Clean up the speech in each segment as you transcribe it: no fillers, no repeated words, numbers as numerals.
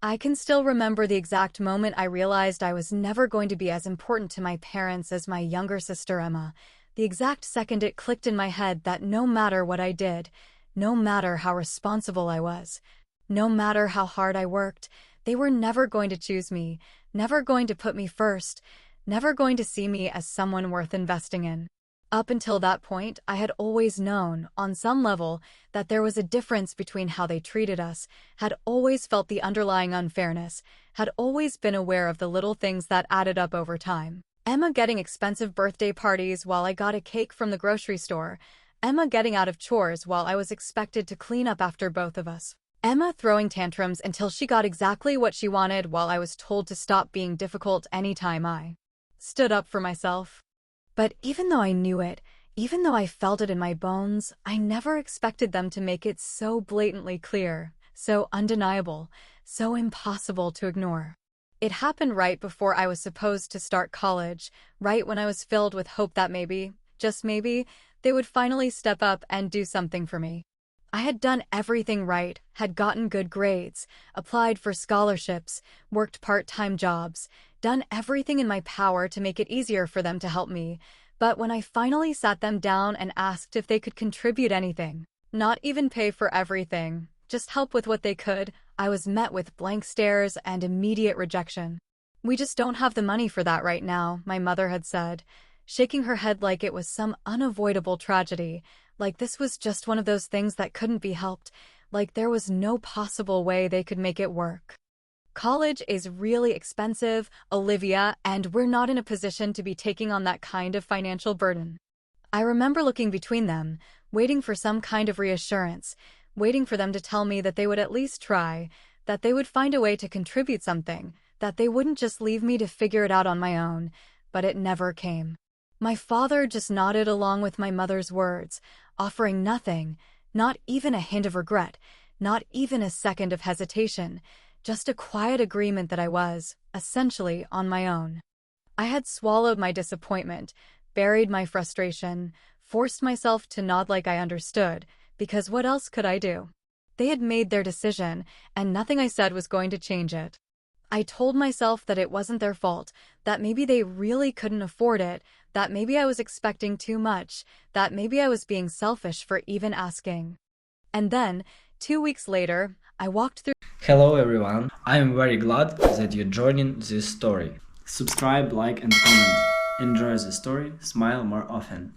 I can still remember the exact moment I realized I was never going to be as important to my parents as my younger sister Emma. The exact second it clicked in my head that no matter what I did, no matter how responsible I was, no matter how hard I worked, they were never going to choose me, never going to put me first, never going to see me as someone worth investing in. Up until that point, I had always known, on some level, that there was a difference between how they treated us, had always felt the underlying unfairness, had always been aware of the little things that added up over time. Emma getting expensive birthday parties while I got a cake from the grocery store, Emma getting out of chores while I was expected to clean up after both of us. Emma throwing tantrums until she got exactly what she wanted while I was told to stop being difficult anytime I stood up for myself. But even though I knew it, even though I felt it in my bones, I never expected them to make it so blatantly clear, so undeniable, so impossible to ignore. It happened right before I was supposed to start college, right when I was filled with hope that maybe, just maybe, they would finally step up and do something for me. I had done everything right, had gotten good grades, applied for scholarships, worked part-time jobs, done everything in my power to make it easier for them to help me, but when I finally sat them down and asked if they could contribute anything, not even pay for everything, just help with what they could, I was met with blank stares and immediate rejection. "We just don't have the money for that right now," my mother had said, shaking her head like it was some unavoidable tragedy, like this was just one of those things that couldn't be helped, like there was no possible way they could make it work. "College is really expensive, Olivia, and we're not in a position to be taking on that kind of financial burden." I remember looking between them, waiting for some kind of reassurance, waiting for them to tell me that they would at least try, that they would find a way to contribute something, that they wouldn't just leave me to figure it out on my own, but it never came. My father just nodded along with my mother's words, offering nothing, not even a hint of regret, not even a second of hesitation, just a quiet agreement that I was, essentially, on my own. I had swallowed my disappointment, buried my frustration, forced myself to nod like I understood, because what else could I do? They had made their decision, and nothing I said was going to change it. I told myself that it wasn't their fault, that maybe they really couldn't afford it, that maybe I was expecting too much, that maybe I was being selfish for even asking. And then, 2 weeks later, I walked through Hello everyone, I am very glad that you're joining this story. Subscribe, like and comment. Enjoy the story, smile more often.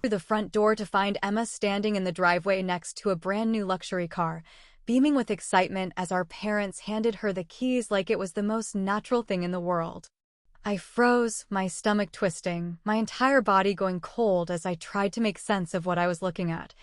the front door to find Emma standing in the driveway next to a brand new luxury car, beaming with excitement as our parents handed her the keys like it was the most natural thing in the world. I froze, my stomach twisting, my entire body going cold as I tried to make sense of what I was looking at.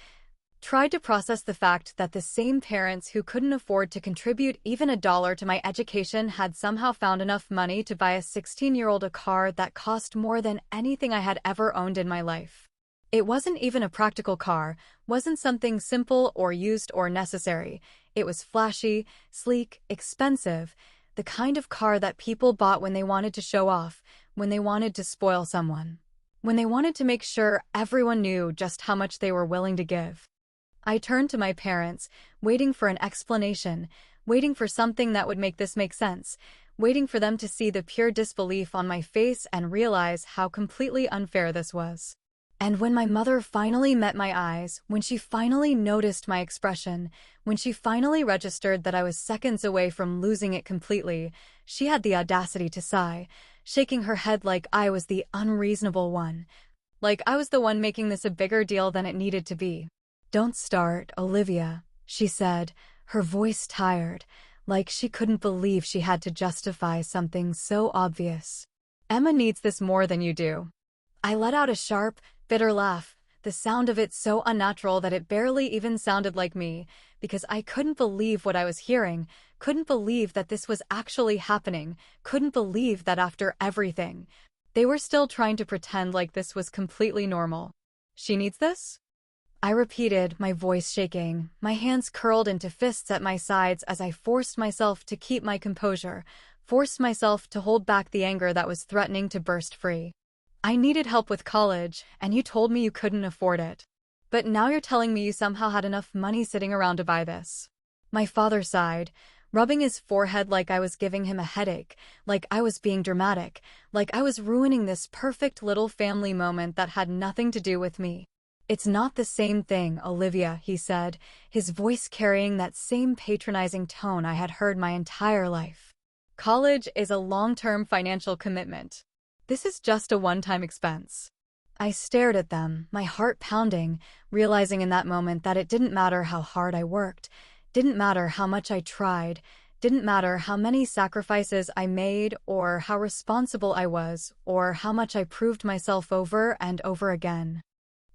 Tried to process the fact that the same parents who couldn't afford to contribute even $1 to my education had somehow found enough money to buy a 16-year-old a car that cost more than anything I had ever owned in my life. It wasn't even a practical car, wasn't something simple or used or necessary. It was flashy, sleek, expensive, the kind of car that people bought when they wanted to show off, when they wanted to spoil someone, when they wanted to make sure everyone knew just how much they were willing to give. I turned to my parents, waiting for an explanation, waiting for something that would make this make sense, waiting for them to see the pure disbelief on my face and realize how completely unfair this was. And when my mother finally met my eyes, when she finally noticed my expression, when she finally registered that I was seconds away from losing it completely, she had the audacity to sigh, shaking her head like I was the unreasonable one, like I was the one making this a bigger deal than it needed to be. "Don't start, Olivia," she said, her voice tired, like she couldn't believe she had to justify something so obvious. "Emma needs this more than you do." I let out a sharp, bitter laugh, the sound of it so unnatural that it barely even sounded like me, because I couldn't believe what I was hearing, couldn't believe that this was actually happening, couldn't believe that after everything, they were still trying to pretend like this was completely normal. "She needs this?" I repeated, my voice shaking, my hands curled into fists at my sides as I forced myself to keep my composure, forced myself to hold back the anger that was threatening to burst free. "I needed help with college, and you told me you couldn't afford it. But now you're telling me you somehow had enough money sitting around to buy this." My father sighed, rubbing his forehead like I was giving him a headache, like I was being dramatic, like I was ruining this perfect little family moment that had nothing to do with me. "It's not the same thing, Olivia," he said, his voice carrying that same patronizing tone I had heard my entire life. "College is a long-term financial commitment. This is just a one-time expense." I stared at them, my heart pounding, realizing in that moment that it didn't matter how hard I worked, didn't matter how much I tried, didn't matter how many sacrifices I made or how responsible I was or how much I proved myself over and over again.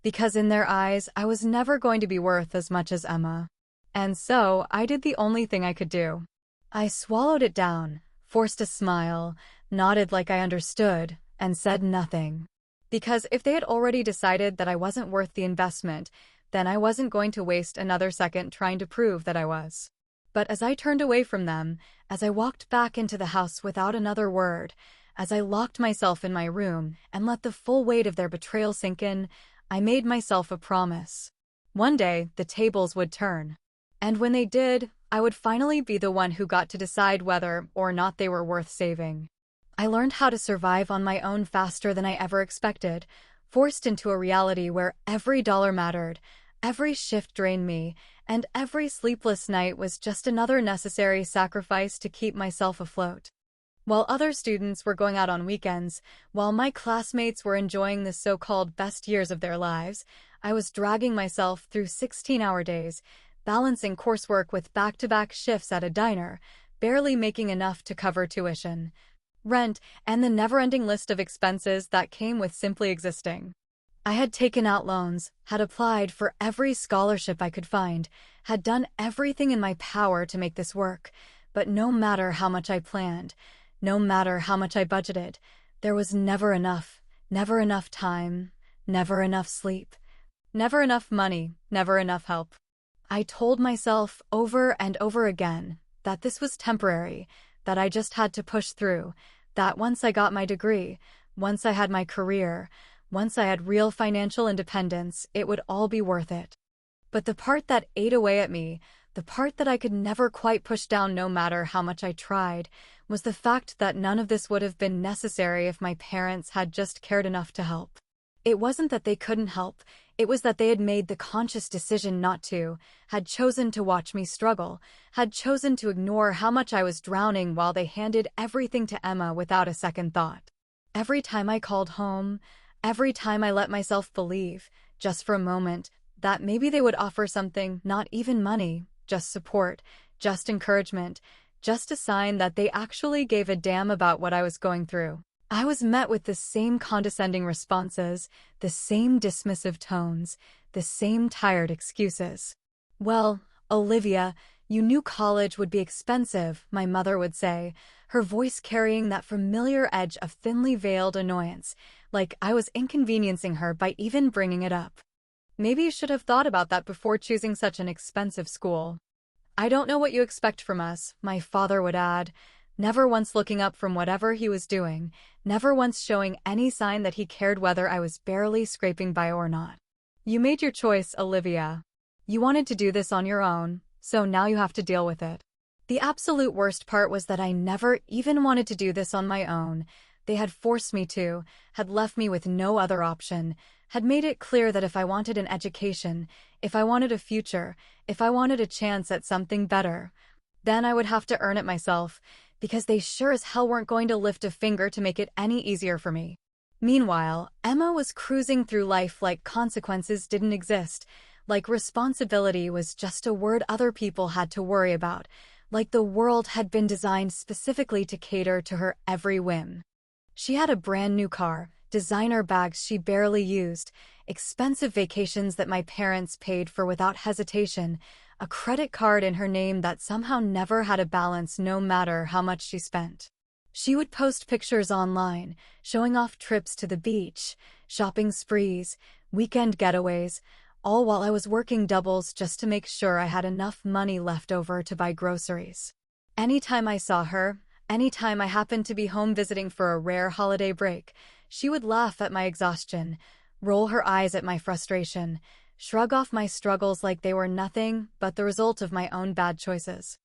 Because in their eyes, I was never going to be worth as much as Emma. And so, I did the only thing I could do. I swallowed it down, forced a smile, nodded like I understood, and said nothing. Because if they had already decided that I wasn't worth the investment, then I wasn't going to waste another second trying to prove that I was. But as I turned away from them, as I walked back into the house without another word, as I locked myself in my room and let the full weight of their betrayal sink in, I made myself a promise. One day, the tables would turn. And when they did, I would finally be the one who got to decide whether or not they were worth saving. I learned how to survive on my own faster than I ever expected, forced into a reality where every dollar mattered, every shift drained me, and every sleepless night was just another necessary sacrifice to keep myself afloat. While other students were going out on weekends, while my classmates were enjoying the so-called best years of their lives, I was dragging myself through 16-hour days, balancing coursework with back-to-back shifts at a diner, barely making enough to cover tuition, rent, and the never-ending list of expenses that came with simply existing. I had taken out loans, had applied for every scholarship I could find, had done everything in my power to make this work, but no matter how much I planned, no matter how much I budgeted, there was never enough time, never enough sleep, never enough money, never enough help. I told myself over and over again that this was temporary, that I just had to push through, that once I got my degree, once I had my career, once I had real financial independence, it would all be worth it. But the part that ate away at me, the part that I could never quite push down no matter how much I tried, was the fact that none of this would have been necessary if my parents had just cared enough to help. It wasn't that they couldn't help, it was that they had made the conscious decision not to, had chosen to watch me struggle, had chosen to ignore how much I was drowning while they handed everything to Emma without a second thought. Every time I called home, every time I let myself believe, just for a moment, that maybe they would offer something, not even money, just support, just encouragement, just a sign that they actually gave a damn about what I was going through, I was met with the same condescending responses, the same dismissive tones, the same tired excuses. "Well, Olivia, you knew college would be expensive," my mother would say, her voice carrying that familiar edge of thinly veiled annoyance, like I was inconveniencing her by even bringing it up. "Maybe you should have thought about that before choosing such an expensive school." "I don't know what you expect from us," my father would add, never once looking up from whatever he was doing, never once showing any sign that he cared whether I was barely scraping by or not. "You made your choice, Olivia. You wanted to do this on your own, so now you have to deal with it." The absolute worst part was that I never even wanted to do this on my own. They had forced me to, had left me with no other option, had made it clear that if I wanted an education, if I wanted a future, if I wanted a chance at something better, then I would have to earn it myself, because they sure as hell weren't going to lift a finger to make it any easier for me. Meanwhile, Emma was cruising through life like consequences didn't exist, like responsibility was just a word other people had to worry about, like the world had been designed specifically to cater to her every whim. She had a brand new car, designer bags she barely used, expensive vacations that my parents paid for without hesitation, a credit card in her name that somehow never had a balance no matter how much she spent. She would post pictures online, showing off trips to the beach, shopping sprees, weekend getaways, all while I was working doubles just to make sure I had enough money left over to buy groceries. Anytime I saw her, anytime I happened to be home visiting for a rare holiday break, she would laugh at my exhaustion, roll her eyes at my frustration, shrug off my struggles like they were nothing but the result of my own bad choices.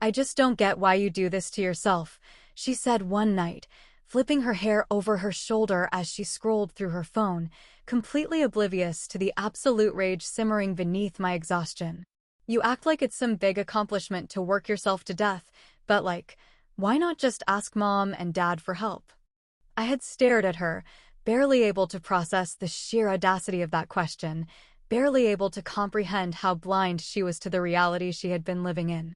I just don't get why you do this to yourself, she said one night, flipping her hair over her shoulder as she scrolled through her phone, completely oblivious to the absolute rage simmering beneath my exhaustion. You act like it's some big accomplishment to work yourself to death, but like, why not just ask mom and dad for help? I had stared at her, barely able to process the sheer audacity of that question, barely able to comprehend how blind she was to the reality she had been living in.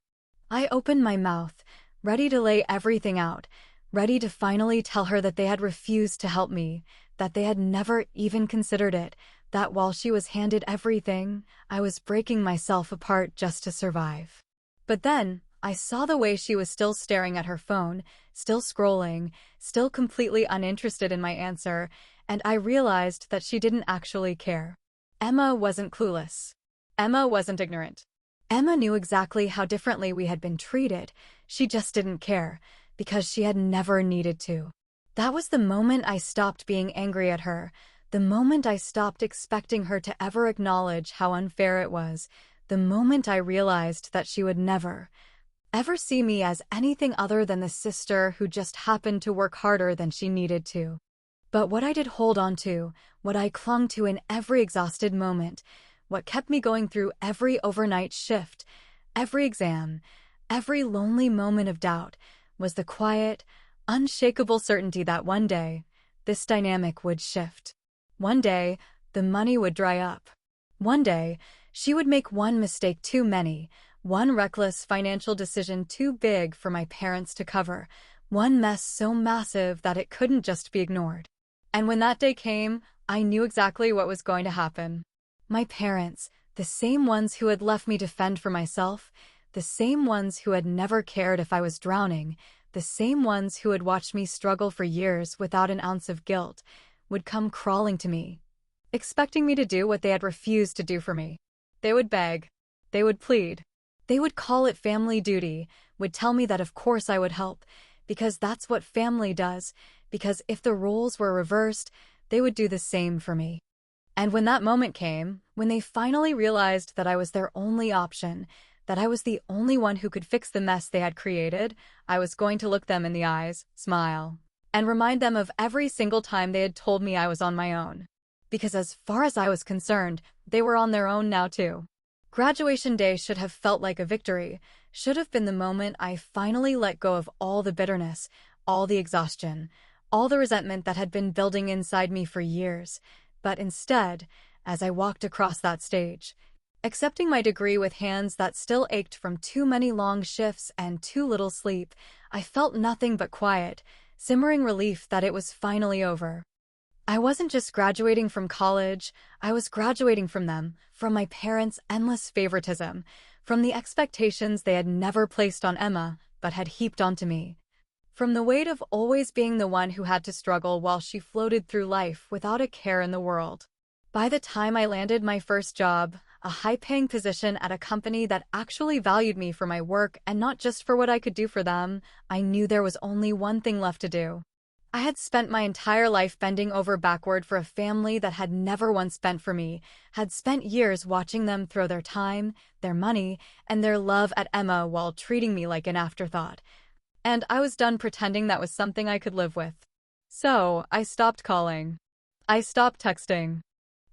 I opened my mouth, ready to lay everything out, ready to finally tell her that they had refused to help me, that they had never even considered it, that while she was handed everything, I was breaking myself apart just to survive. But then, I saw the way she was still staring at her phone, still scrolling, still completely uninterested in my answer, and I realized that she didn't actually care. Emma wasn't clueless. Emma wasn't ignorant. Emma knew exactly how differently we had been treated. She just didn't care, because she had never needed to. That was the moment I stopped being angry at her, the moment I stopped expecting her to ever acknowledge how unfair it was, the moment I realized that she would never, ever see me as anything other than the sister who just happened to work harder than she needed to. But what I did hold on to, what I clung to in every exhausted moment, what kept me going through every overnight shift, every exam, every lonely moment of doubt, was the quiet, unshakable certainty that one day, this dynamic would shift. One day, the money would dry up. One day, she would make one mistake too many, one reckless financial decision too big for my parents to cover, one mess so massive that it couldn't just be ignored. And when that day came, I knew exactly what was going to happen. My parents, the same ones who had left me to fend for myself, the same ones who had never cared if I was drowning, the same ones who had watched me struggle for years without an ounce of guilt, would come crawling to me, expecting me to do what they had refused to do for me. They would beg. They would plead. They would call it family duty, would tell me that of course I would help, because that's what family does, because if the roles were reversed, they would do the same for me. And when that moment came, when they finally realized that I was their only option, that I was the only one who could fix the mess they had created, I was going to look them in the eyes, smile, and remind them of every single time they had told me I was on my own. Because as far as I was concerned, they were on their own now too. Graduation day should have felt like a victory, should have been the moment I finally let go of all the bitterness, all the exhaustion, all the resentment that had been building inside me for years. But instead, as I walked across that stage, accepting my degree with hands that still ached from too many long shifts and too little sleep, I felt nothing but quiet, simmering relief that it was finally over. I wasn't just graduating from college, I was graduating from them, from my parents' endless favoritism, from the expectations they had never placed on Emma, but had heaped onto me. From the weight of always being the one who had to struggle while she floated through life without a care in the world. By the time I landed my first job, a high-paying position at a company that actually valued me for my work and not just for what I could do for them, I knew there was only one thing left to do. I had spent my entire life bending over backward for a family that had never once bent for me, had spent years watching them throw their time, their money, and their love at Emma while treating me like an afterthought. And I was done pretending that was something I could live with. So, I stopped calling. I stopped texting.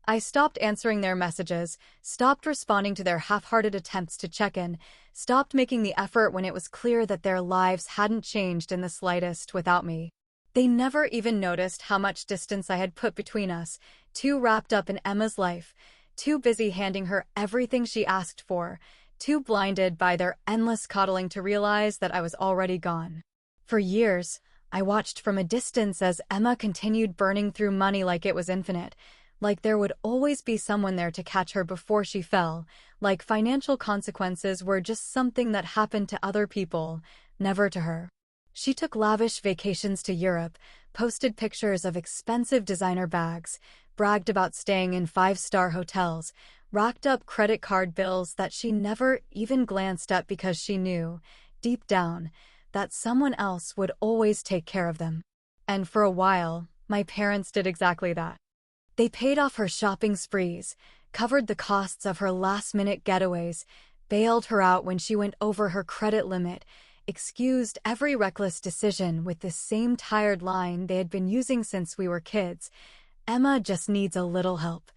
I stopped answering their messages, stopped responding to their half-hearted attempts to check in, stopped making the effort when it was clear that their lives hadn't changed in the slightest without me. They never even noticed how much distance I had put between us, too wrapped up in Emma's life, too busy handing her everything she asked for, too blinded by their endless coddling to realize that I was already gone. For years, I watched from a distance as Emma continued burning through money like it was infinite, like there would always be someone there to catch her before she fell, like financial consequences were just something that happened to other people, never to her. She took lavish vacations to Europe, posted pictures of expensive designer bags, bragged about staying in five-star hotels, racked up credit card bills that she never even glanced at because she knew, deep down, that someone else would always take care of them. And for a while, my parents did exactly that. They paid off her shopping sprees, covered the costs of her last-minute getaways, bailed her out when she went over her credit limit, excused every reckless decision with the same tired line they had been using since we were kids. Emma just needs a little help.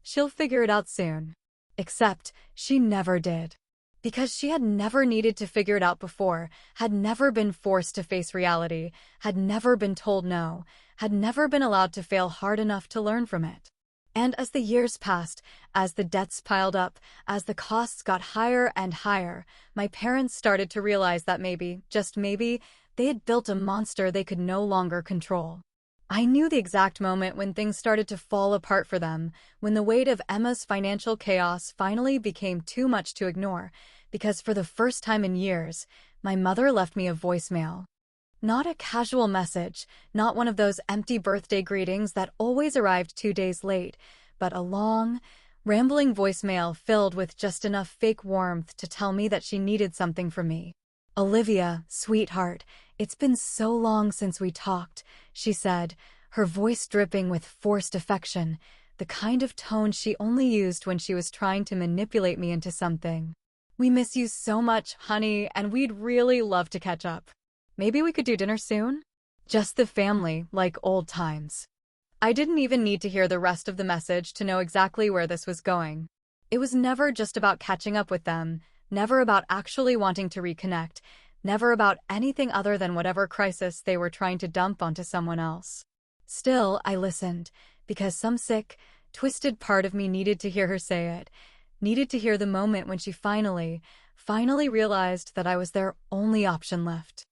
She'll figure it out soon. Except she never did. Because she had never needed to figure it out before, had never been forced to face reality, had never been told no, had never been allowed to fail hard enough to learn from it. And as the years passed, as the debts piled up, as the costs got higher and higher, my parents started to realize that maybe, just maybe, they had built a monster they could no longer control. I knew the exact moment when things started to fall apart for them, when the weight of Emma's financial chaos finally became too much to ignore, because for the first time in years, my mother left me a voicemail. Not a casual message, not one of those empty birthday greetings that always arrived 2 days late, but a long, rambling voicemail filled with just enough fake warmth to tell me that she needed something from me. "Olivia, sweetheart, it's been so long since we talked," she said, her voice dripping with forced affection, the kind of tone she only used when she was trying to manipulate me into something. "We miss you so much, honey, and we'd really love to catch up. Maybe we could do dinner soon? Just the family, like old times." I didn't even need to hear the rest of the message to know exactly where this was going. It was never just about catching up with them, never about actually wanting to reconnect, never about anything other than whatever crisis they were trying to dump onto someone else. Still, I listened, because some sick, twisted part of me needed to hear her say it, needed to hear the moment when she finally realized that I was their only option left.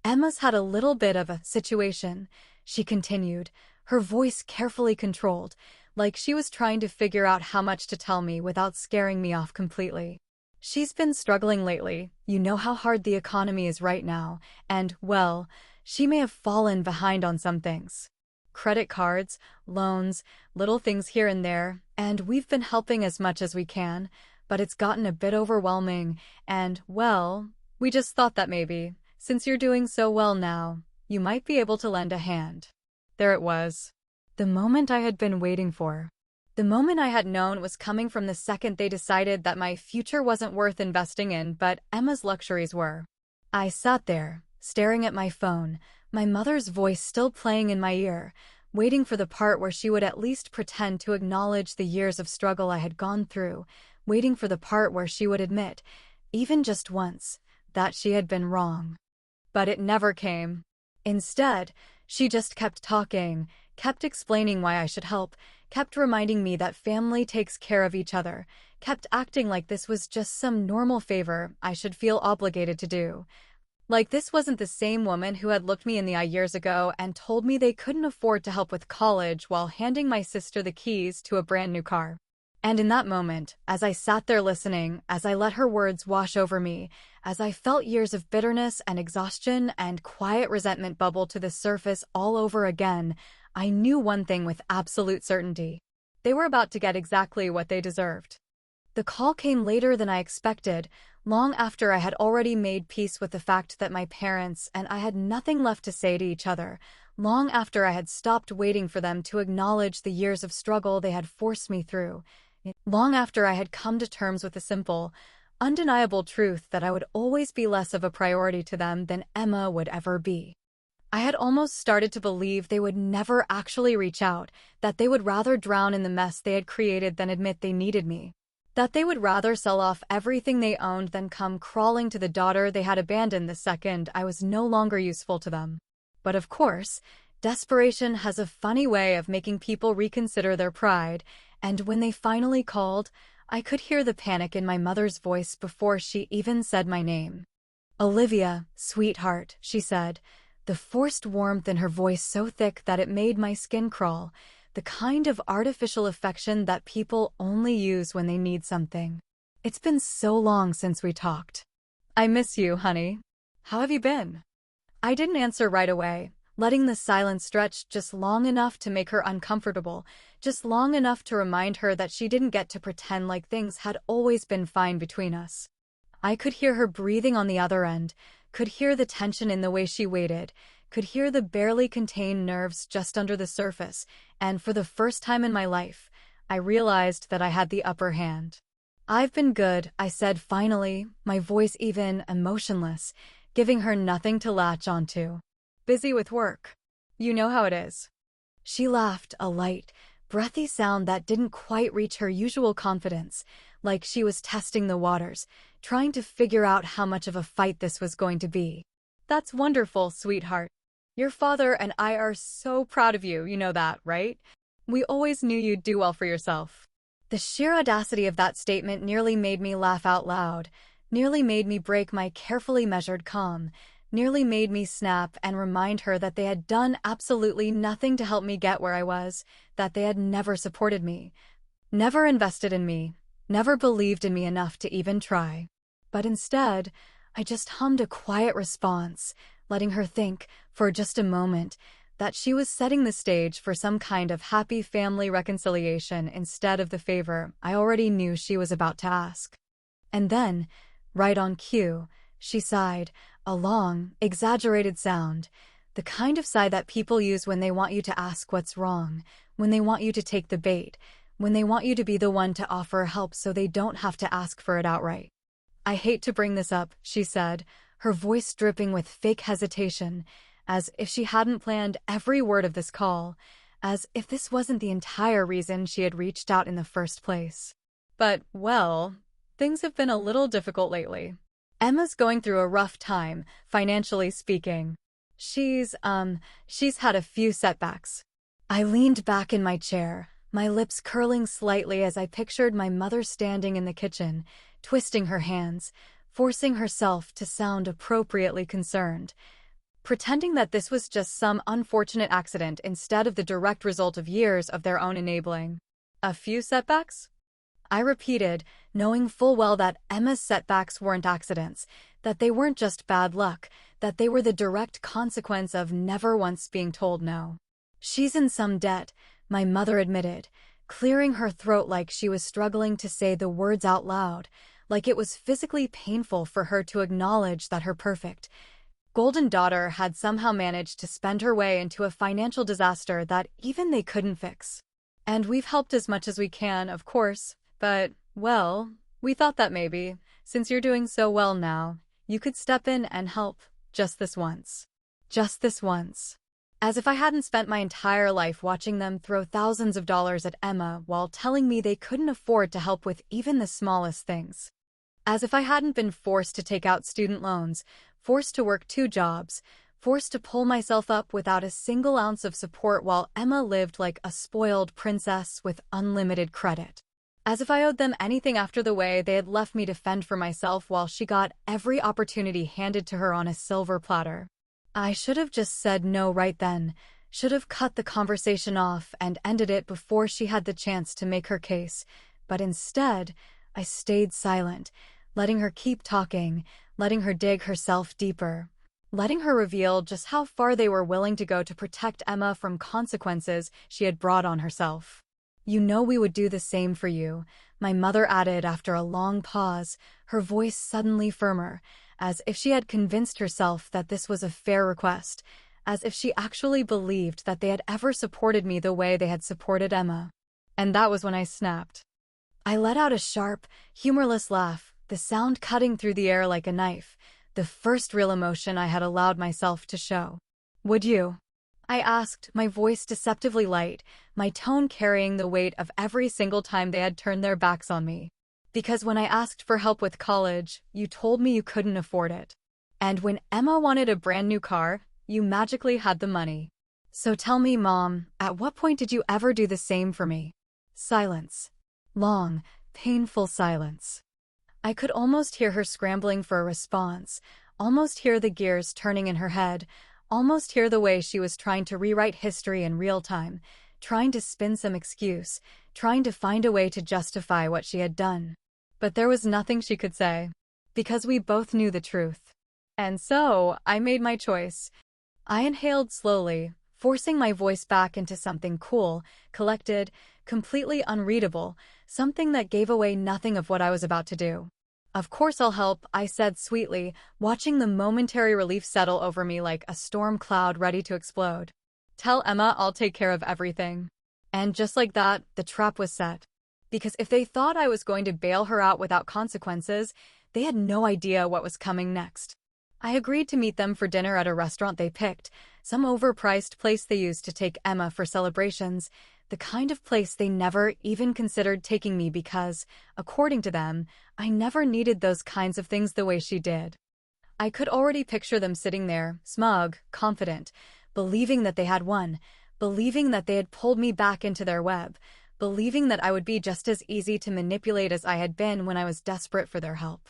"Emma's had a little bit of a situation," she continued, her voice carefully controlled, like she was trying to figure out how much to tell me without scaring me off completely. "She's been struggling lately. You know how hard the economy is right now, and, well, she may have fallen behind on some things. Credit cards, loans, little things here and there, and we've been helping as much as we can, but it's gotten a bit overwhelming, and, well, we just thought that maybe, since you're doing so well now, you might be able to lend a hand." There it was. The moment I had been waiting for. The moment I had known was coming from the second they decided that my future wasn't worth investing in, but Emma's luxuries were. I sat there, staring at my phone, my mother's voice still playing in my ear, waiting for the part where she would at least pretend to acknowledge the years of struggle I had gone through, waiting for the part where she would admit, even just once, that she had been wrong. But it never came. Instead, she just kept talking, kept explaining why I should help, kept reminding me that family takes care of each other, kept acting like this was just some normal favor I should feel obligated to do. Like this wasn't the same woman who had looked me in the eye years ago and told me they couldn't afford to help with college while handing my sister the keys to a brand new car. And in that moment, as I sat there listening, as I let her words wash over me, as I felt years of bitterness and exhaustion and quiet resentment bubble to the surface all over again, I knew one thing with absolute certainty. They were about to get exactly what they deserved. The call came later than I expected, long after I had already made peace with the fact that my parents and I had nothing left to say to each other, long after I had stopped waiting for them to acknowledge the years of struggle they had forced me through, long after I had come to terms with the simple, undeniable truth that I would always be less of a priority to them than Emma would ever be. I had almost started to believe they would never actually reach out, that they would rather drown in the mess they had created than admit they needed me, that they would rather sell off everything they owned than come crawling to the daughter they had abandoned the second I was no longer useful to them. But of course, desperation has a funny way of making people reconsider their pride, and when they finally called, I could hear the panic in my mother's voice before she even said my name. "Olivia, sweetheart," she said, the forced warmth in her voice so thick that it made my skin crawl, the kind of artificial affection that people only use when they need something. "It's been so long since we talked. I miss you, honey. How have you been?" I didn't answer right away, letting the silence stretch just long enough to make her uncomfortable, just long enough to remind her that she didn't get to pretend like things had always been fine between us. I could hear her breathing on the other end, could hear the tension in the way she waited, could hear the barely contained nerves just under the surface, and for the first time in my life, I realized that I had the upper hand. I've been good, I said finally, my voice even emotionless, giving her nothing to latch onto. Busy with work. You know how it is. She laughed, a light, breathy sound that didn't quite reach her usual confidence, like she was testing the waters, trying to figure out how much of a fight this was going to be. That's wonderful, sweetheart. Your father and I are so proud of you, you know that, right? We always knew you'd do well for yourself. The sheer audacity of that statement nearly made me laugh out loud, nearly made me break my carefully measured calm, nearly made me snap and remind her that they had done absolutely nothing to help me get where I was, that they had never supported me, never invested in me, never believed in me enough to even try. But instead, I just hummed a quiet response, letting her think, for just a moment, that she was setting the stage for some kind of happy family reconciliation instead of the favor I already knew she was about to ask. And then, right on cue, she sighed, a long, exaggerated sound, the kind of sigh that people use when they want you to ask what's wrong, when they want you to take the bait, when they want you to be the one to offer help so they don't have to ask for it outright. I hate to bring this up, she said, her voice dripping with fake hesitation, as if she hadn't planned every word of this call, as if this wasn't the entire reason she had reached out in the first place. But, well, things have been a little difficult lately. Emma's going through a rough time, financially speaking. She's had a few setbacks. I leaned back in my chair, my lips curling slightly as I pictured my mother standing in the kitchen, twisting her hands, forcing herself to sound appropriately concerned, pretending that this was just some unfortunate accident instead of the direct result of years of their own enabling. A few setbacks? I repeated, knowing full well that Emma's setbacks weren't accidents, that they weren't just bad luck, that they were the direct consequence of never once being told no. She's in some debt, my mother admitted, clearing her throat like she was struggling to say the words out loud, like it was physically painful for her to acknowledge that her perfect, golden daughter had somehow managed to spend her way into a financial disaster that even they couldn't fix. And we've helped as much as we can, of course, but, well, we thought that maybe, since you're doing so well now, you could step in and help, just this once. Just this once. As if I hadn't spent my entire life watching them throw thousands of dollars at Emma while telling me they couldn't afford to help with even the smallest things. As if I hadn't been forced to take out student loans, forced to work 2 jobs, forced to pull myself up without a single ounce of support while Emma lived like a spoiled princess with unlimited credit. As if I owed them anything after the way they had left me to fend for myself while she got every opportunity handed to her on a silver platter. I should have just said no right then, should have cut the conversation off and ended it before she had the chance to make her case, but instead, I stayed silent, letting her keep talking, letting her dig herself deeper, letting her reveal just how far they were willing to go to protect Emma from consequences she had brought on herself. You know we would do the same for you, my mother added after a long pause, her voice suddenly firmer, as if she had convinced herself that this was a fair request, as if she actually believed that they had ever supported me the way they had supported Emma. And that was when I snapped. I let out a sharp, humorless laugh, the sound cutting through the air like a knife, the first real emotion I had allowed myself to show. Would you? I asked, my voice deceptively light, my tone carrying the weight of every single time they had turned their backs on me. Because when I asked for help with college, you told me you couldn't afford it. And when Emma wanted a brand new car, you magically had the money. So tell me, Mom, at what point did you ever do the same for me? Silence. Long, painful silence. I could almost hear her scrambling for a response, almost hear the gears turning in her head, almost hear the way she was trying to rewrite history in real time, trying to spin some excuse, trying to find a way to justify what she had done. But there was nothing she could say, because we both knew the truth. And so, I made my choice. I inhaled slowly, forcing my voice back into something cool, collected, completely unreadable, something that gave away nothing of what I was about to do. Of course I'll help, I said sweetly, watching the momentary relief settle over me like a storm cloud ready to explode. Tell Emma I'll take care of everything. And just like that, the trap was set. because if they thought I was going to bail her out without consequences, they had no idea what was coming next. I agreed to meet them for dinner at a restaurant they picked, some overpriced place they used to take Emma for celebrations, the kind of place they never even considered taking me because, according to them, I never needed those kinds of things the way she did. I could already picture them sitting there, smug, confident, believing that they had won, believing that they had pulled me back into their web, believing that I would be just as easy to manipulate as I had been when I was desperate for their help.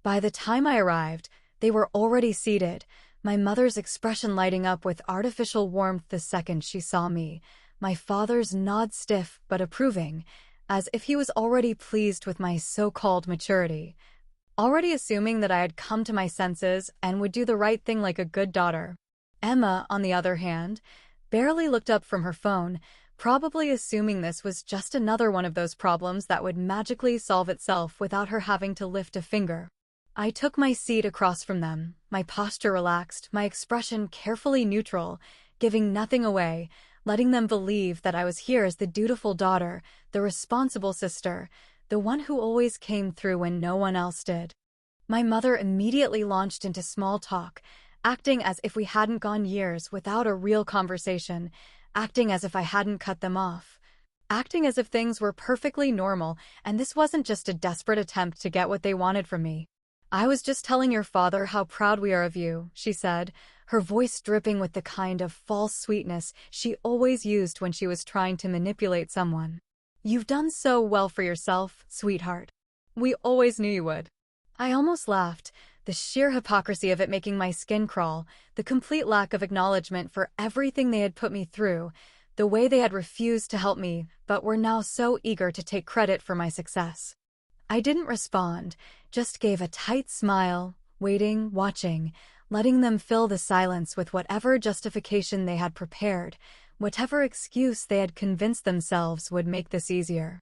By the time I arrived, they were already seated, my mother's expression lighting up with artificial warmth the second she saw me, my father's nod stiff but approving, as if he was already pleased with my so-called maturity, already assuming that I had come to my senses and would do the right thing like a good daughter. Emma, on the other hand, barely looked up from her phone, probably assuming this was just another one of those problems that would magically solve itself without her having to lift a finger. I took my seat across from them, my posture relaxed, my expression carefully neutral, giving nothing away, letting them believe that I was here as the dutiful daughter, the responsible sister, the one who always came through when no one else did. My mother immediately launched into small talk, acting as if we hadn't gone years without a real conversation, acting as if I hadn't cut them off, acting as if things were perfectly normal and this wasn't just a desperate attempt to get what they wanted from me. "I was just telling your father how proud we are of you," she said, her voice dripping with the kind of false sweetness she always used when she was trying to manipulate someone. "You've done so well for yourself, sweetheart. We always knew you would." I almost laughed, the sheer hypocrisy of it making my skin crawl, the complete lack of acknowledgement for everything they had put me through, the way they had refused to help me but were now so eager to take credit for my success. I didn't respond, just gave a tight smile, waiting, watching, letting them fill the silence with whatever justification they had prepared, whatever excuse they had convinced themselves would make this easier.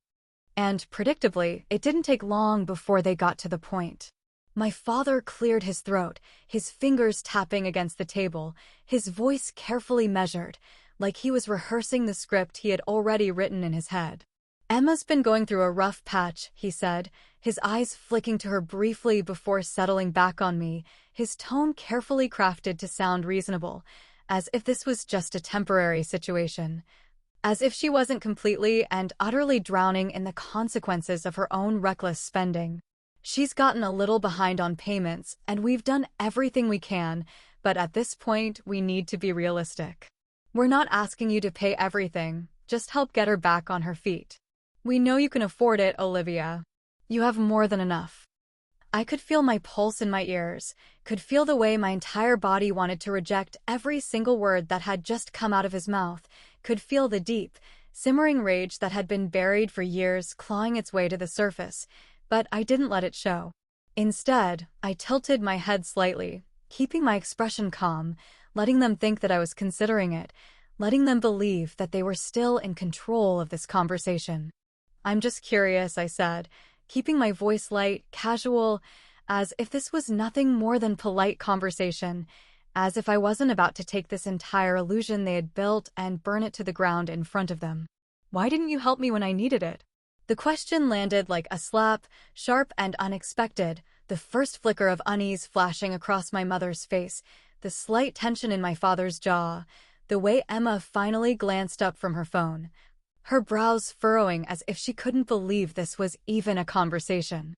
And, predictably, it didn't take long before they got to the point. My father cleared his throat, his fingers tapping against the table, his voice carefully measured, like he was rehearsing the script he had already written in his head. "Emma's been going through a rough patch," he said, his eyes flicking to her briefly before settling back on me, his tone carefully crafted to sound reasonable, as if this was just a temporary situation, as if she wasn't completely and utterly drowning in the consequences of her own reckless spending. "She's gotten a little behind on payments, and we've done everything we can, but at this point, we need to be realistic. We're not asking you to pay everything, just help get her back on her feet. We know you can afford it, Olivia. You have more than enough." I could feel my pulse in my ears, could feel the way my entire body wanted to reject every single word that had just come out of his mouth, could feel the deep, simmering rage that had been buried for years clawing its way to the surface, but I didn't let it show. Instead, I tilted my head slightly, keeping my expression calm, letting them think that I was considering it, letting them believe that they were still in control of this conversation. "I'm just curious," I said, keeping my voice light, casual, as if this was nothing more than polite conversation, as if I wasn't about to take this entire illusion they had built and burn it to the ground in front of them. "Why didn't you help me when I needed it?" The question landed like a slap, sharp and unexpected, the first flicker of unease flashing across my mother's face, the slight tension in my father's jaw, the way Emma finally glanced up from her phone, her brows furrowing as if she couldn't believe this was even a conversation.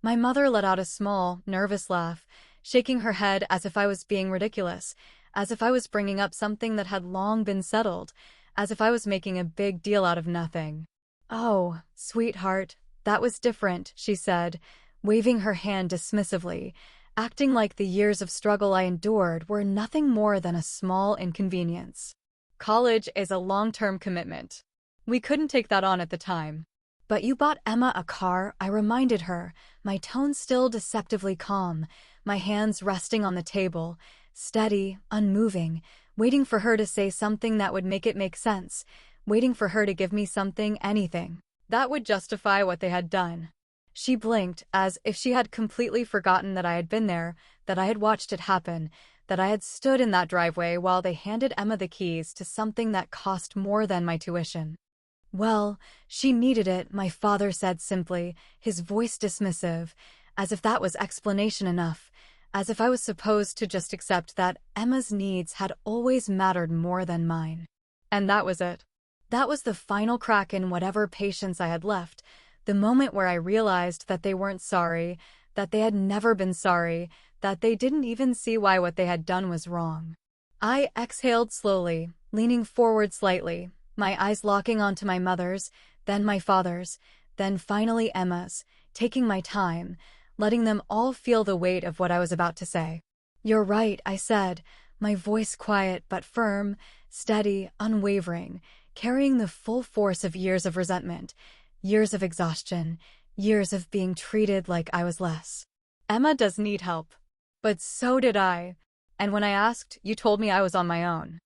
My mother let out a small, nervous laugh, shaking her head as if I was being ridiculous, as if I was bringing up something that had long been settled, as if I was making a big deal out of nothing. "Oh, sweetheart, that was different," she said, waving her hand dismissively, acting like the years of struggle I endured were nothing more than a small inconvenience. "College is a long-term commitment. We couldn't take that on at the time." "But you bought Emma a car," I reminded her, my tone still deceptively calm, my hands resting on the table, steady, unmoving, waiting for her to say something that would make it make sense, waiting for her to give me something, anything, that would justify what they had done. She blinked, as if she had completely forgotten that I had been there, that I had watched it happen, that I had stood in that driveway while they handed Emma the keys to something that cost more than my tuition. Well, she needed it, my father said simply, his voice dismissive, as if that was explanation enough, as if I was supposed to just accept that Emma's needs had always mattered more than mine. And that was it. That was the final crack in whatever patience I had left, the moment where I realized that they weren't sorry, that they had never been sorry, that they didn't even see why what they had done was wrong. I exhaled slowly, leaning forward slightly, my eyes locking onto my mother's, then my father's, then finally Emma's, taking my time, letting them all feel the weight of what I was about to say. "You're right," I said, my voice quiet but firm, steady, unwavering, carrying the full force of years of resentment, years of exhaustion, years of being treated like I was less. Emma does need help. But so did I. And when I asked, you told me I was on my own.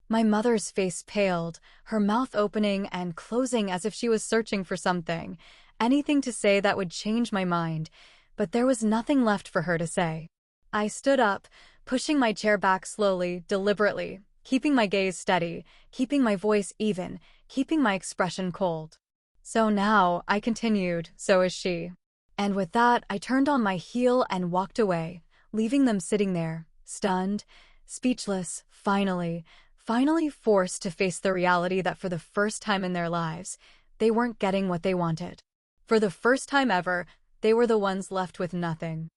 My mother's face paled, her mouth opening and closing as if she was searching for something, anything to say that would change my mind, but there was nothing left for her to say. I stood up, pushing my chair back slowly, deliberately, keeping my gaze steady, keeping my voice even, keeping my expression cold. "So now," I continued, "so is she." And with that, I turned on my heel and walked away, leaving them sitting there, stunned, speechless, finally forced to face the reality that for the first time in their lives, they weren't getting what they wanted. For the first time ever, they were the ones left with nothing.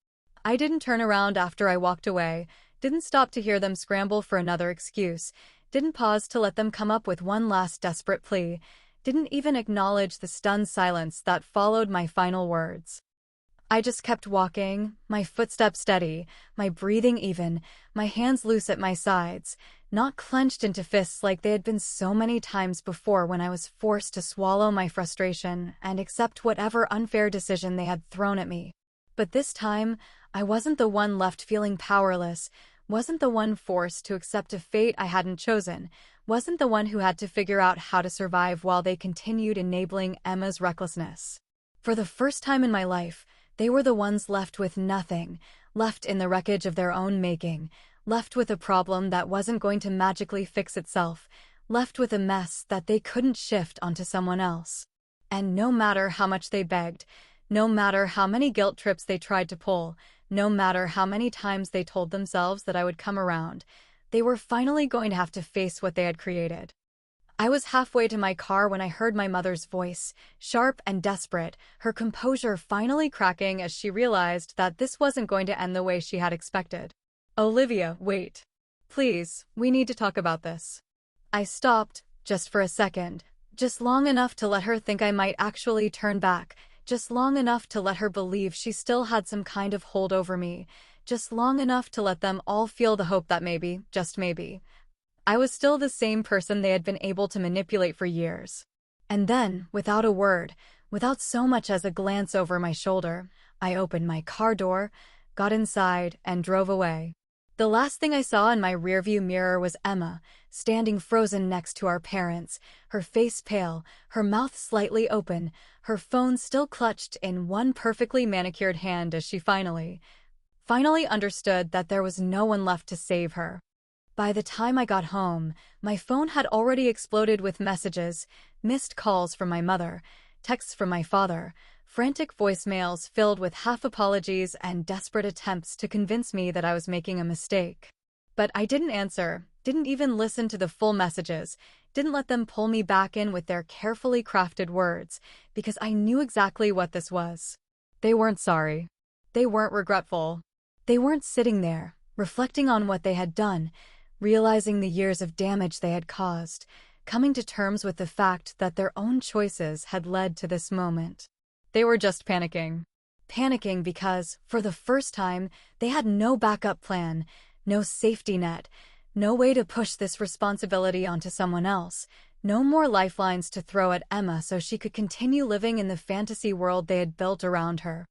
I didn't turn around after I walked away, didn't stop to hear them scramble for another excuse, didn't pause to let them come up with one last desperate plea, didn't even acknowledge the stunned silence that followed my final words. I just kept walking, my footsteps steady, my breathing even, my hands loose at my sides, not clenched into fists like they had been so many times before when I was forced to swallow my frustration and accept whatever unfair decision they had thrown at me. But this time, I wasn't the one left feeling powerless, wasn't the one forced to accept a fate I hadn't chosen, wasn't the one who had to figure out how to survive while they continued enabling Emma's recklessness. For the first time in my life, they were the ones left with nothing, left in the wreckage of their own making, left with a problem that wasn't going to magically fix itself, left with a mess that they couldn't shift onto someone else. And no matter how much they begged, no matter how many guilt trips they tried to pull, no matter how many times they told themselves that I would come around, they were finally going to have to face what they had created. I was halfway to my car when I heard my mother's voice, sharp and desperate, her composure finally cracking as she realized that this wasn't going to end the way she had expected. "Olivia, wait. Please, we need to talk about this." I stopped, just for a second, just long enough to let her think I might actually turn back, just long enough to let her believe she still had some kind of hold over me, just long enough to let them all feel the hope that maybe, just maybe, I was still the same person they had been able to manipulate for years. And then, without a word, without so much as a glance over my shoulder, I opened my car door, got inside, and drove away. The last thing I saw in my rearview mirror was Emma, standing frozen next to our parents, her face pale, her mouth slightly open, her phone still clutched in one perfectly manicured hand as she finally understood that there was no one left to save her. By the time I got home, my phone had already exploded with messages, missed calls from my mother, texts from my father, frantic voicemails filled with half apologies and desperate attempts to convince me that I was making a mistake. But I didn't answer, didn't even listen to the full messages, didn't let them pull me back in with their carefully crafted words, because I knew exactly what this was. They weren't sorry. They weren't regretful. They weren't sitting there, reflecting on what they had done, realizing the years of damage they had caused, coming to terms with the fact that their own choices had led to this moment. They were just panicking. Panicking because, for the first time, they had no backup plan, no safety net, no way to push this responsibility onto someone else, no more lifelines to throw at Emma so she could continue living in the fantasy world they had built around her.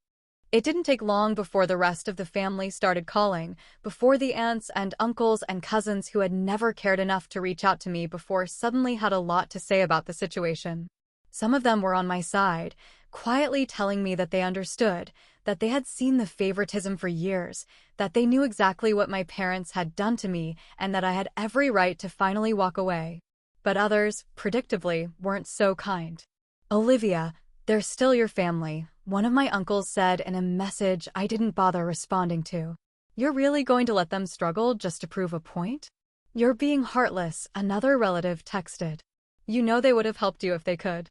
It didn't take long before the rest of the family started calling, before the aunts and uncles and cousins who had never cared enough to reach out to me before suddenly had a lot to say about the situation. Some of them were on my side, quietly telling me that they understood, that they had seen the favoritism for years, that they knew exactly what my parents had done to me, and that I had every right to finally walk away. But others, predictably, weren't so kind. "Olivia, they're still your family," one of my uncles said in a message I didn't bother responding to. "You're really going to let them struggle just to prove a point?" "You're being heartless," another relative texted. "You know they would have helped you if they could."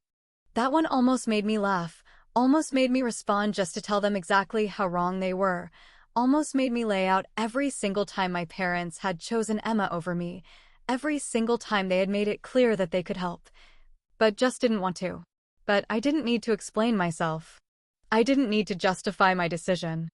That one almost made me laugh, almost made me respond just to tell them exactly how wrong they were, almost made me lay out every single time my parents had chosen Emma over me, every single time they had made it clear that they could help, but just didn't want to. But I didn't need to explain myself. I didn't need to justify my decision.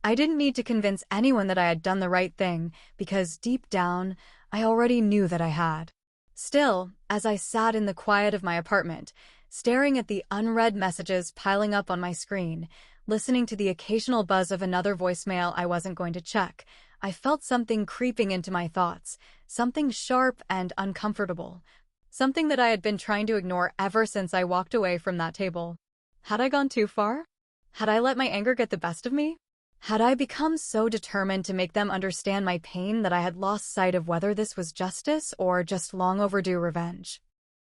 I didn't need to convince anyone that I had done the right thing, because deep down, I already knew that I had. Still, as I sat in the quiet of my apartment, staring at the unread messages piling up on my screen, listening to the occasional buzz of another voicemail I wasn't going to check, I felt something creeping into my thoughts, something sharp and uncomfortable, something that I had been trying to ignore ever since I walked away from that table. Had I gone too far? Had I let my anger get the best of me? Had I become so determined to make them understand my pain that I had lost sight of whether this was justice or just long overdue revenge?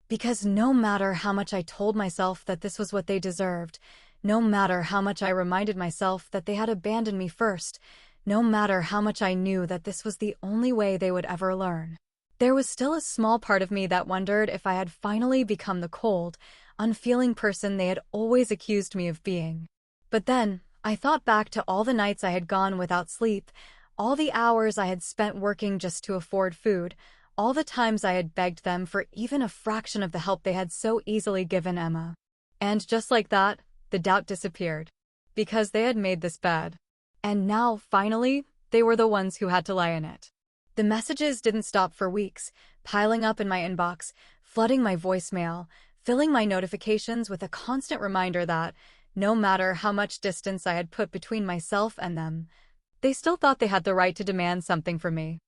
Because no matter how much I told myself that this was what they deserved, no matter how much I reminded myself that they had abandoned me first, no matter how much I knew that this was the only way they would ever learn, there was still a small part of me that wondered if I had finally become the cold, unfeeling person they had always accused me of being. But then, I thought back to all the nights I had gone without sleep, all the hours I had spent working just to afford food, all the times I had begged them for even a fraction of the help they had so easily given Emma. And just like that, the doubt disappeared. Because they had made this bed. And now, finally, they were the ones who had to lie in it. The messages didn't stop for weeks, piling up in my inbox, flooding my voicemail, filling my notifications with a constant reminder that, no matter how much distance I had put between myself and them, they still thought they had the right to demand something from me.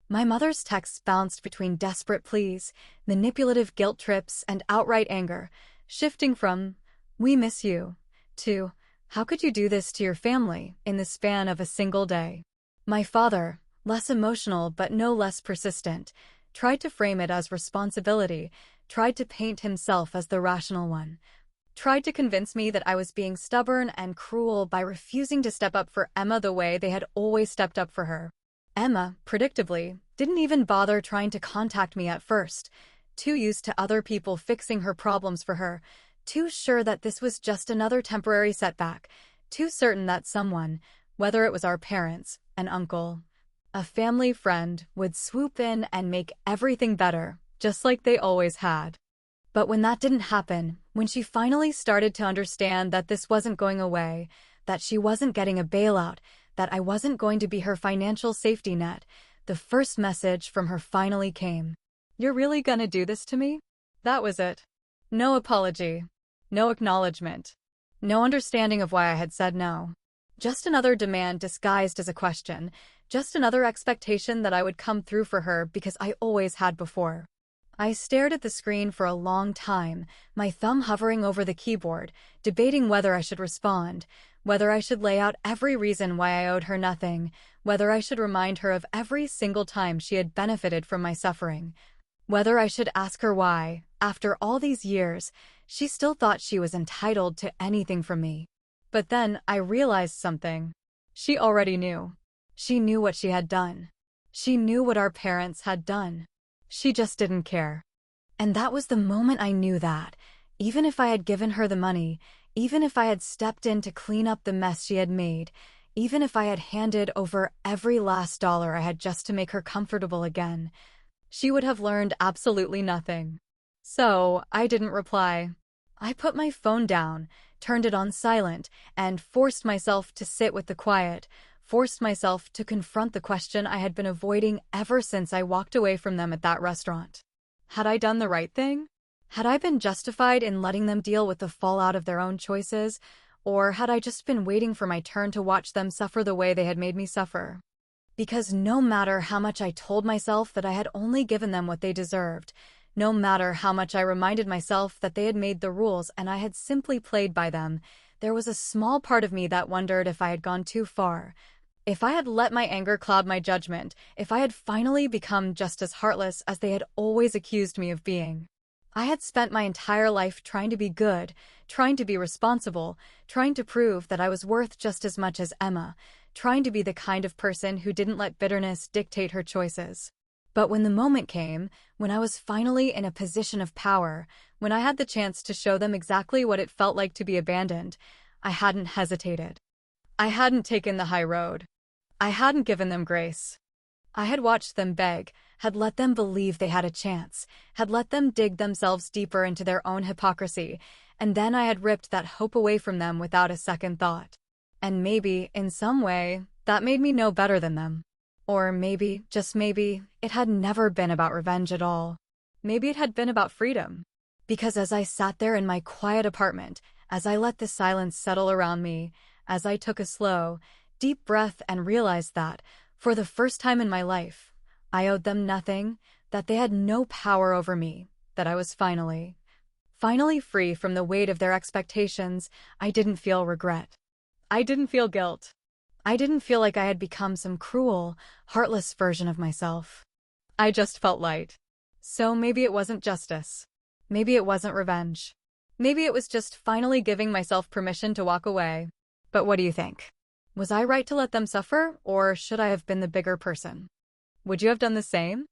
My mother's texts bounced between desperate pleas, manipulative guilt trips, and outright anger, shifting from, "We miss you," to, "How could you do this to your family," in the span of a single day. My father, less emotional but no less persistent, tried to frame it as responsibility, tried to paint himself as the rational one, tried to convince me that I was being stubborn and cruel by refusing to step up for Emma the way they had always stepped up for her. Emma, predictably, didn't even bother trying to contact me at first, too used to other people fixing her problems for her, too sure that this was just another temporary setback, too certain that someone, whether it was our parents, an uncle, a family friend, would swoop in and make everything better, just like they always had. But when that didn't happen, when she finally started to understand that this wasn't going away, that she wasn't getting a bailout, that I wasn't going to be her financial safety net, the first message from her finally came. "You're really gonna do this to me?" That was it. No apology. No acknowledgement. No understanding of why I had said no. Just another demand disguised as a question, just another expectation that I would come through for her because I always had before. I stared at the screen for a long time, my thumb hovering over the keyboard, debating whether I should respond, whether I should lay out every reason why I owed her nothing, whether I should remind her of every single time she had benefited from my suffering, whether I should ask her why, after all these years, she still thought she was entitled to anything from me. But then I realized something. She already knew. She knew what she had done. She knew what our parents had done. She just didn't care. And that was the moment I knew that, even if I had given her the money, even if I had stepped in to clean up the mess she had made, even if I had handed over every last dollar I had just to make her comfortable again, she would have learned absolutely nothing. So, I didn't reply. I put my phone down, turned it on silent, and forced myself to sit with the quiet, forced myself to confront the question I had been avoiding ever since I walked away from them at that restaurant. Had I done the right thing? Had I been justified in letting them deal with the fallout of their own choices, or had I just been waiting for my turn to watch them suffer the way they had made me suffer? Because no matter how much I told myself that I had only given them what they deserved, no matter how much I reminded myself that they had made the rules and I had simply played by them, there was a small part of me that wondered if I had gone too far, If I had let my anger cloud my judgment, if I had finally become just as heartless as they had always accused me of being. I had spent my entire life trying to be good, trying to be responsible, trying to prove that I was worth just as much as Emma, trying to be the kind of person who didn't let bitterness dictate her choices. But when the moment came, when I was finally in a position of power, when I had the chance to show them exactly what it felt like to be abandoned, I hadn't hesitated. I hadn't taken the high road. I hadn't given them grace. I had watched them beg, had let them believe they had a chance, had let them dig themselves deeper into their own hypocrisy, and then I had ripped that hope away from them without a second thought. And maybe, in some way, that made me no better than them. Or maybe, just maybe, it had never been about revenge at all. Maybe it had been about freedom. Because as I sat there in my quiet apartment, as I let the silence settle around me, as I took a slow, deep breath and realized that, for the first time in my life, I owed them nothing, that they had no power over me, that I was finally free from the weight of their expectations, I didn't feel regret. I didn't feel guilt. I didn't feel like I had become some cruel, heartless version of myself. I just felt light. So maybe it wasn't justice. Maybe it wasn't revenge. Maybe it was just finally giving myself permission to walk away. But what do you think? Was I right to let them suffer, or should I have been the bigger person? Would you have done the same?